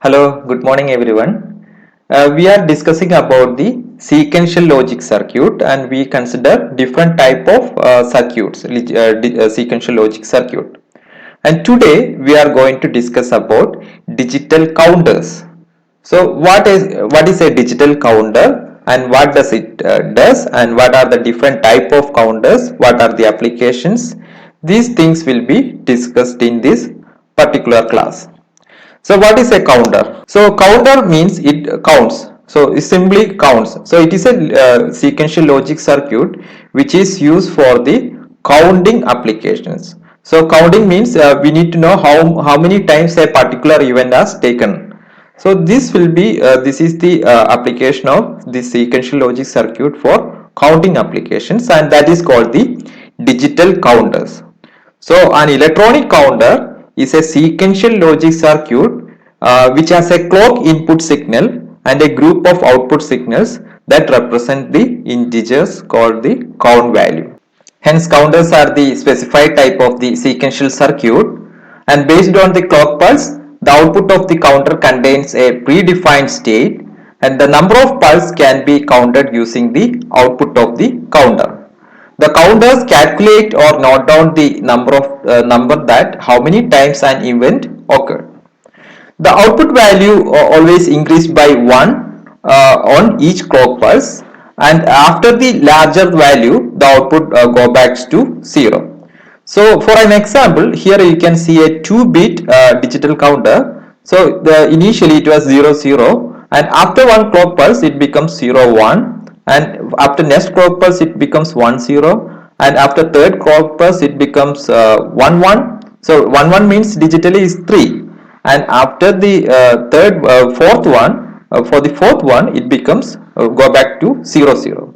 Hello, good morning everyone. We are discussing about the sequential logic circuit and we consider different type of sequential logic circuit. And today we are going to discuss about digital counters. So what is a digital counter and what does it does and what are the different type of counters, what are the applications? These things will be discussed in this particular class. So what is a counter? So counter means it counts. So it simply counts. So it is a sequential logic circuit which is used for the counting applications. So counting means we need to know how many times a particular event has taken. So this is the application of the sequential logic circuit for counting applications, and that is called the digital counters. So an electronic counter is a sequential logic circuit which has a clock input signal and a group of output signals that represent the integers called the count value. Hence, counters are the specified type of the sequential circuit, and based on the clock pulse, the output of the counter contains a predefined state and the number of pulses can be counted using the output of the counter. The counters calculate or note down the number that how many times an event occurred. The output value always increased by 1 on each clock pulse, and after the larger value the output go back to 0. So for an example, here you can see a 2-bit digital counter. So initially it was 00, and after one clock pulse it becomes 01, and after next clock pulse it becomes 10, and after third clock pulse it becomes 11. So 11 means digitally is 3, and after the fourth one, for the fourth one it becomes go back to 00.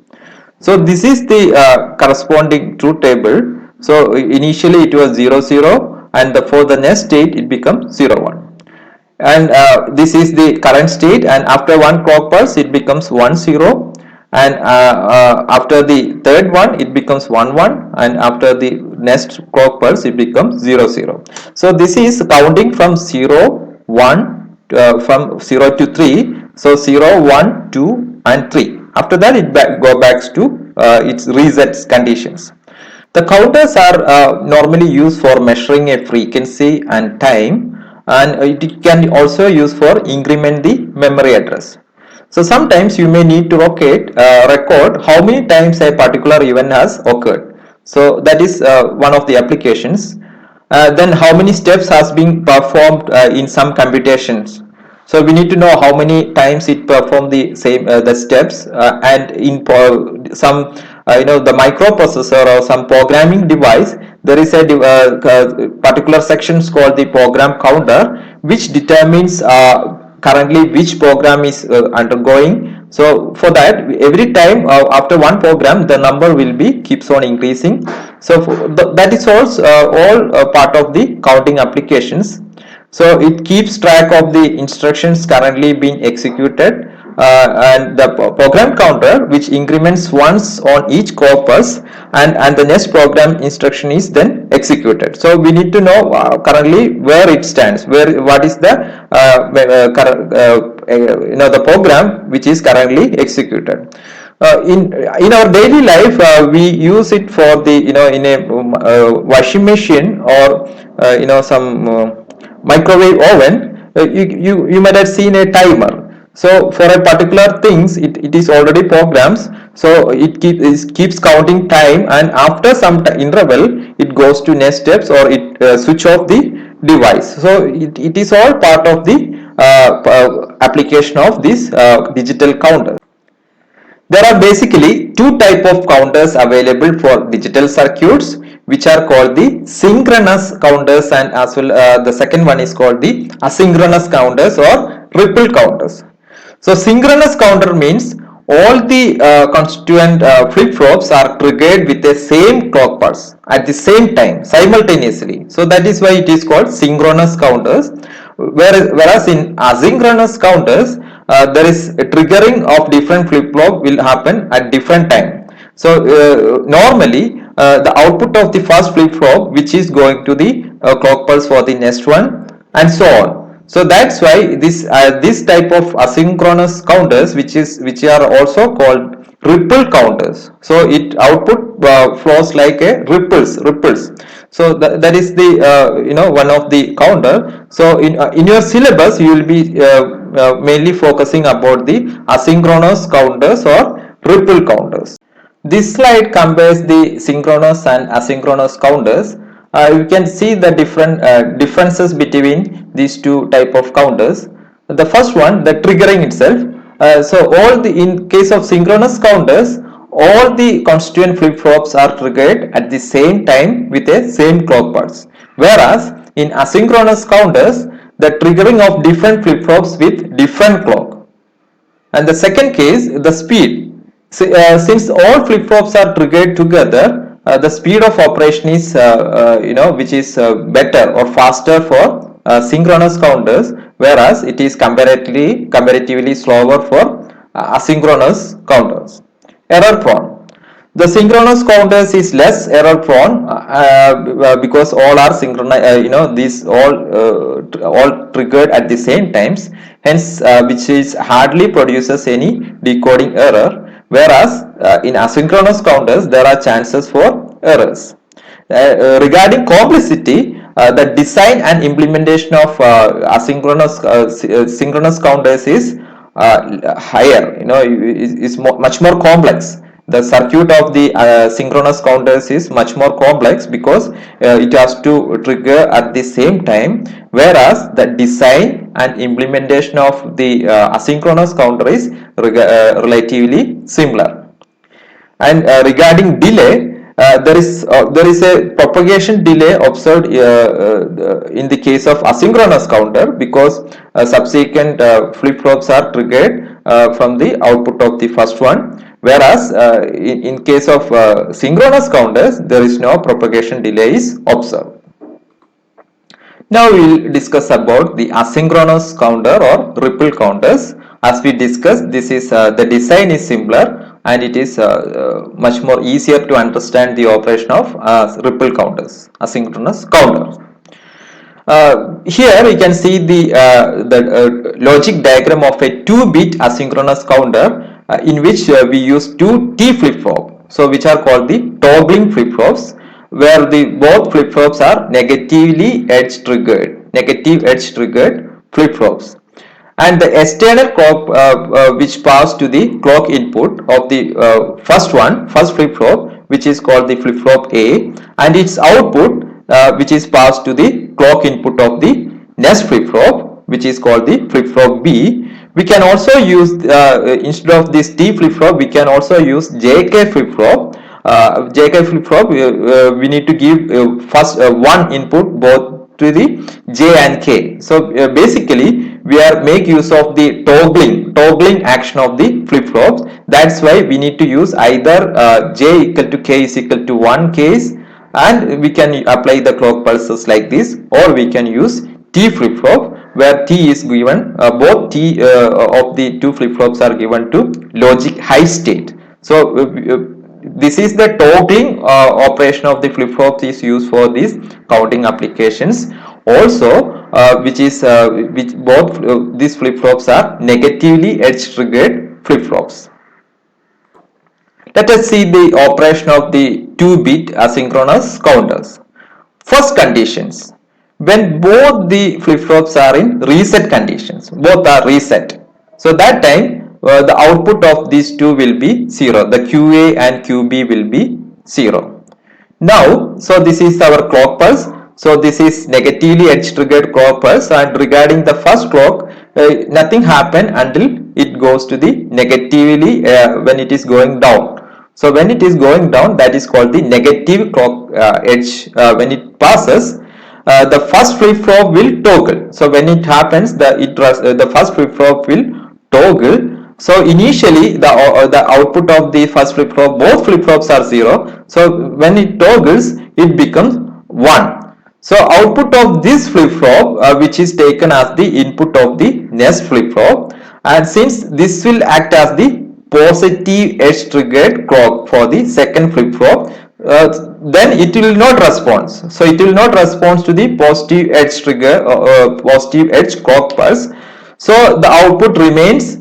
So this is the corresponding truth table. So initially it was 00, and for the next state it becomes 01, and this is the current state, and after one clock pulse it becomes 10, and after the third one it becomes 11, and after the next clock pulse it becomes 00. So this is counting from 01 from 0 to 3. So 0, 1, 2 and 3. After that it go back to its resets conditions. The counters are normally used for measuring a frequency and time, and it can also use for increment the memory address. So sometimes you may need to record how many times a particular event has occurred. So that is one of the applications. Then how many steps has been performed in some computations. So we need to know how many times it performed the same the steps, and in some the microprocessor or some programming device, there is a particular sections called the program counter, which determines currently which program is undergoing. So for that, every time after one program the number will be keeps on increasing. So that is also all part of the counting applications. So it keeps track of the instructions currently being executed, and the program counter which increments once on each clock pulse, and the next program instruction is then executed. So we need to know currently where it stands, what is the the program which is currently executed. In our daily life, we use it for the in a washing machine, or some microwave oven. You might have seen a timer. So for a particular things, it is already programs. So it keeps counting time, and after some interval it goes to next steps, or it switch off the device. So it is all part of the application of this digital counter. There are basically two type of counters available for digital circuits, which are called the synchronous counters, and as well the second one is called the asynchronous counters or ripple counters. So synchronous counter means all the constituent flip-flops are triggered with the same clock pulse at the same time simultaneously. So that is why it is called synchronous counters. Whereas in asynchronous counters, there is a triggering of different flip-flop will happen at different time. So normally the output of the first flip-flop which is going to the clock pulse for the next one, and so on. So that's why this type of asynchronous counters, which are also called ripple counters. So it output flows like a ripples. So that is the one of the counter. So in your syllabus you will be mainly focusing about the asynchronous counters or ripple counters. This slide compares the synchronous and asynchronous counters. You can see the differences between these two type of counters. The first one, the triggering itself. So in case of synchronous counters, all the constituent flip-flops are triggered at the same time with a same clock pulse. Whereas in asynchronous counters, the triggering of different flip-flops with different clock. And the second case, the speed. Since all flip-flops are triggered together, the speed of operation is which is better or faster for synchronous counters, whereas it is comparatively slower for asynchronous counters. Error prone. The synchronous counters is less error prone because all are synchronized. These all triggered at the same times. Hence, which is hardly produces any decoding error. Whereas in asynchronous counters, there are chances for errors. Regarding complexity, the design and implementation of synchronous counters is higher. Is much more complex. The circuit of the synchronous counters is much more complex because it has to trigger at the same time, whereas the design and implementation of the asynchronous counter is relatively similar. And regarding delay, there is a propagation delay observed in the case of asynchronous counter because subsequent flip-flops are triggered from the output of the first one, whereas in case of synchronous counters there is no propagation delay is observed. Now we will discuss about the asynchronous counter or ripple counters. As we discussed, this is the design is simpler and it is much more easier to understand the operation of ripple counters, asynchronous counters. Here we can see the logic diagram of a 2-bit asynchronous counter in which we use two T flip-flop, so which are called the toggling flip-flops, where the both flip-flops are negative edge triggered flip-flops, and the external clock which pass to the clock input of the first flip-flop, which is called the flip-flop A, and its output which is passed to the clock input of the next flip-flop, which is called the flip-flop B. We can also use instead of this T flip-flop, we can also use JK flip-flop. JK flip-flop, we need to give first one input both to the J and K. So basically we are make use of the toggling action of the flip-flops. That's why we need to use either J equal to K is equal to 1 case, and we can apply the clock pulses like this, or we can use T flip-flop where T is given, both T of the two flip-flops are given to logic high state. So this is the toggling operation of the flip-flops is used for these counting applications. Also which both these flip-flops are negatively edge triggered flip-flops. Let us see the operation of the 2-bit asynchronous counters. First conditions, when both the flip-flops are in reset conditions, both are reset. So that time the output of these two will be 0. The QA and QB will be 0. Now, so this is our clock pulse. So this is negatively edge triggered clock pulse, and regarding the first clock, nothing happened until it goes to the negatively when it is going down. So when it is going down, that is called the negative clock edge. When it passes, the first flip-flop will toggle. So when it happens, the first flip-flop will toggle. So initially the output of the first flip-flop, both flip-flops are 0. So when it toggles, it becomes 1. So output of this flip-flop which is taken as the input of the next flip-flop, and since this will act as the positive edge triggered clock for the second flip-flop, then it will not respond. So it will not respond to the positive edge trigger, positive edge clock pulse. So the output remains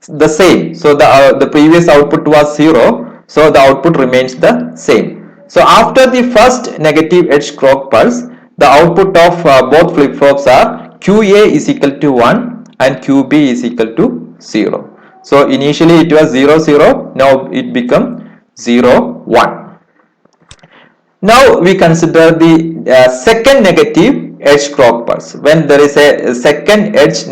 the same. So the previous output was 0. So the output remains the same. So after the first negative edge clock pulse, the output of both flip flops are QA is equal to 1 and QB is equal to 0. So initially it was 0 0. Now it become 0 1. Now we consider the second negative edge clock pulse. When there is a second edge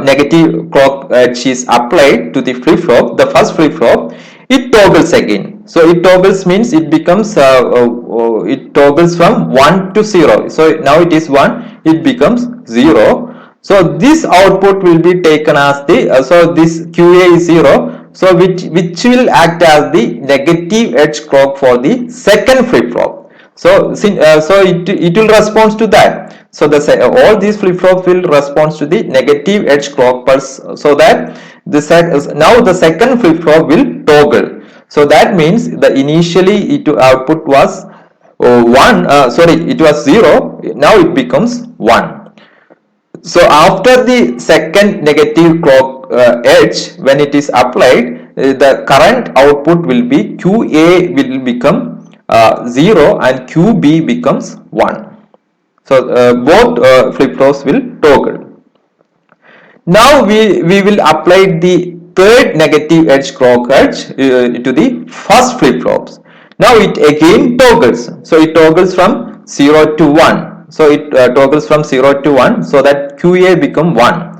negative clock edge is applied to the flip flop, the first flip flop, it toggles again. So it toggles means it becomes it toggles from 1 to 0. So now it is 1, it becomes 0. So this output will be taken as the so this QA is 0. So which will act as the negative edge clock for the second flip flop. So it will respond to that. So all these flip flops will respond to the negative edge clock pulse. So that now the second flip flop will toggle. So that means the initially output was 1. It was 0. Now it becomes 1. So after the second negative clock edge, when it is applied, the current output will be QA will become 0 and QB becomes 1. So both flip flops will toggle. Now we will apply the third negative edge clock edge to the first flip flops. Now it again toggles. So it toggles from 0 to 1. So it toggles from 0 to 1, so that QA become 1.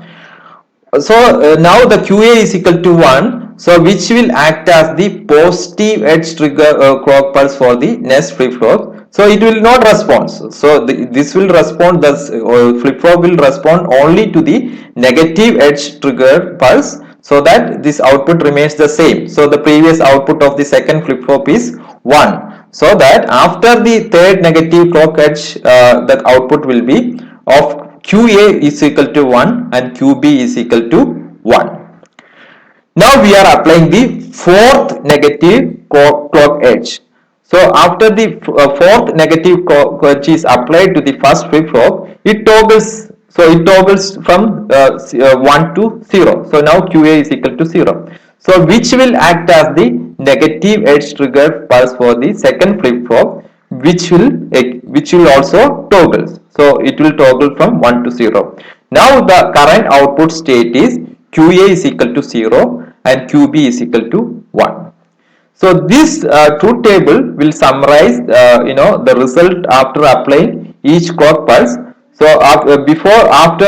So now the QA is equal to 1, so which will act as the positive edge trigger clock pulse for the next flip flop. So it will not respond. So this will respond, thus flip flop will respond only to the negative edge trigger pulse, so that this output remains the same. So the previous output of the second flip flop is 1. So that after the third negative clock edge, the output will be of QA is equal to 1 and QB is equal to 1. Now we are applying the fourth negative clock edge. So after the fourth negative clock edge is applied to the first flip flop, it toggles. So it toggles from 1 to 0. So now QA is equal to 0. So which will act as the negative edge trigger pulse for the second flip flop, which will also toggle. So it will toggle from 1 to 0. Now the current output state is QA is equal to 0 and QB is equal to 1. So this truth table will summarize the result after applying each clock pulse. So after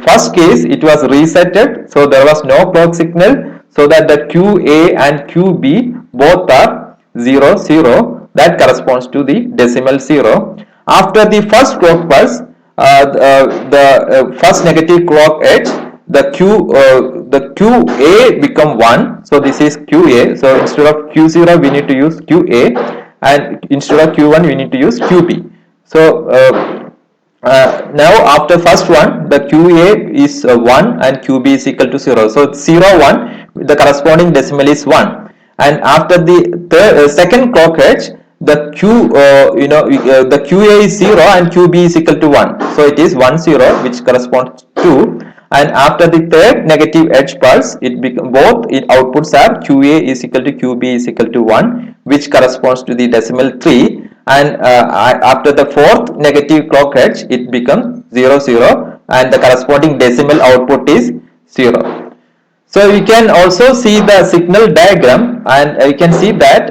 first case it was resetted, so there was no clock signal, so that the QA and QB both are 0 0, that corresponds to the decimal 0. After the first clock pulse, the first negative clock edge, the QA become 1, so this is QA. So instead of Q0 we need to use QA, and instead of Q1 we need to use QB. So now after first one, the QA is 1 and QB is equal to 0. So 0 1, the corresponding decimal is 1. And after the second clock edge, the the QA is 0 and QB is equal to 1. So it is 1 0, which corresponds to. And after the third negative edge pulse, both outputs are QA is equal to QB is equal to 1, which corresponds to the decimal 3. And after the fourth negative clock edge, it becomes 0 0, and the corresponding decimal output is 0. So we can also see the signal diagram, and you can see that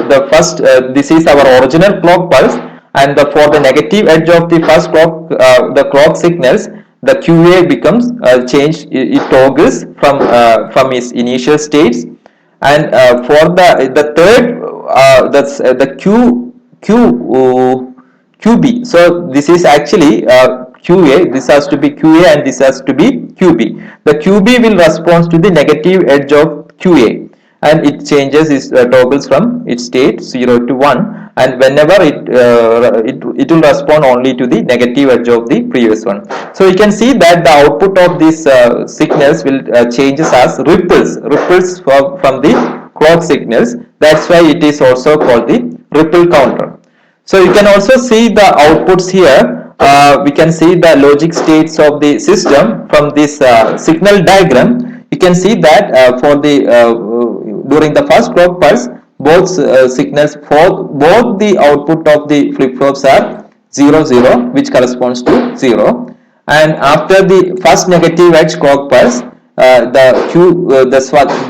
the first this is our original clock pulse, and for the negative edge of the first clock, the clock signals, the QA becomes changed, it toggles from its initial states, and for the third, that's the QB. So this is actually QA, this has to be QA and this has to be QB. The QB will respond to the negative edge of QA, and it changes its toggles from its state 0 to 1, and whenever it will respond only to the negative edge of the previous one. So you can see that the output of these signals will changes as ripples from the clock signals. That's why it is also called the ripple counter. So you can also see the outputs here. We can see the logic states of the system from this signal diagram. You can see that for the during the first clock pulse, both signals for both the output of the flip-flops are 0 0, which corresponds to 0, and after the first negative edge clock pulse,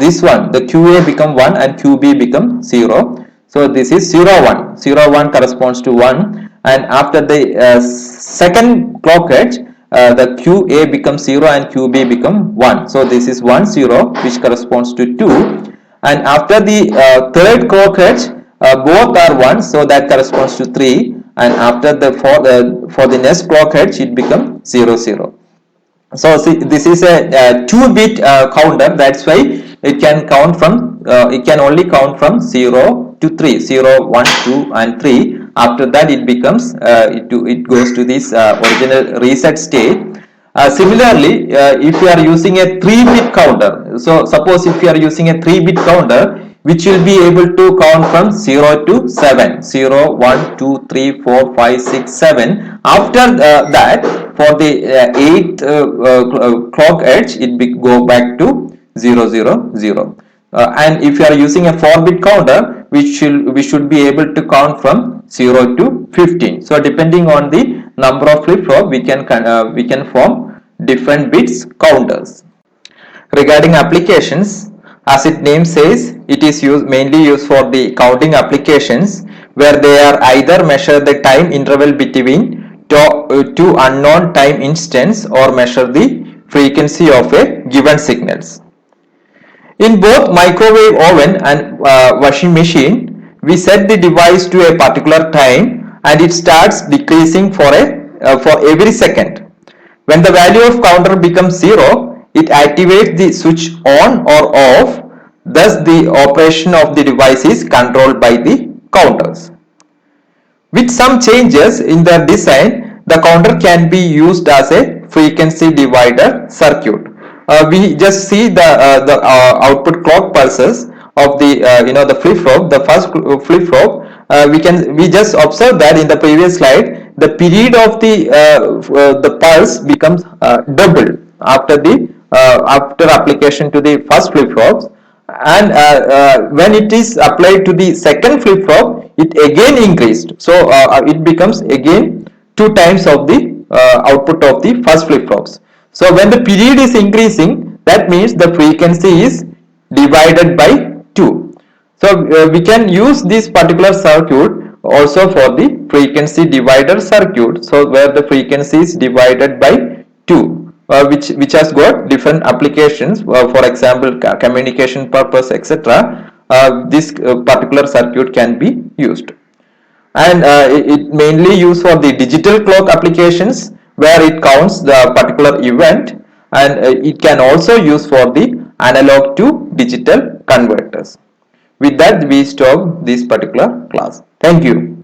this one, the QA become 1 and QB become 0. So this is 0 1. 0 1 corresponds to 1, and after the second clock edge, the QA becomes 0 and QB become 1. So this is 1 0, which corresponds to 2, and after the third clock edge, both are 1, so that corresponds to 3, and after the for the next clock edge, it becomes 0 0. So see, this is a 2-bit counter. That's why it can count from it can only count from 0 to 3, 0 1 2 and 3. After that it becomes it goes to this original reset state. Similarly, if you are using a 3-bit counter, so suppose if you are using a 3-bit counter, which will be able to count from 0 to 7, 0 1 2 3 4 5 6 7. After that, for the 8th clock edge, it go back to 0 0 0. And if you are using a 4-bit counter, we should be able to count from 0 to 15. So depending on the number of flip-flop, we can form different bits counters. Regarding applications, as its name says, it is mainly used for the counting applications, where they are either measure the time interval between two unknown time instants or measure the frequency of a given signals. In both microwave oven and washing machine, we set the device to a particular time and it starts decreasing for every second. When the value of counter becomes 0, it activates the switch on or off. Thus, the operation of the device is controlled by the counters. With some changes in the design, the counter can be used as a frequency divider circuit. We just see the output clock pulses of the the flip-flop, the first flip-flop. We just observe that in the previous slide, the period of the pulse becomes doubled after the after application to the first flip-flops, and when it is applied to the second flip-flop, it again increased. So it becomes again 2 times of the output of the first flip-flops. So when the period is increasing, that means the frequency is divided by 2. So we can use this particular circuit also for the frequency divider circuit. So where the frequency is divided by 2, which has got different applications. For example, communication purpose, etc. This particular circuit can be used, and it mainly used for the digital clock applications, where it counts the particular event, and it can also use for the analog to digital converters. With that, we stop this particular class. Thank you.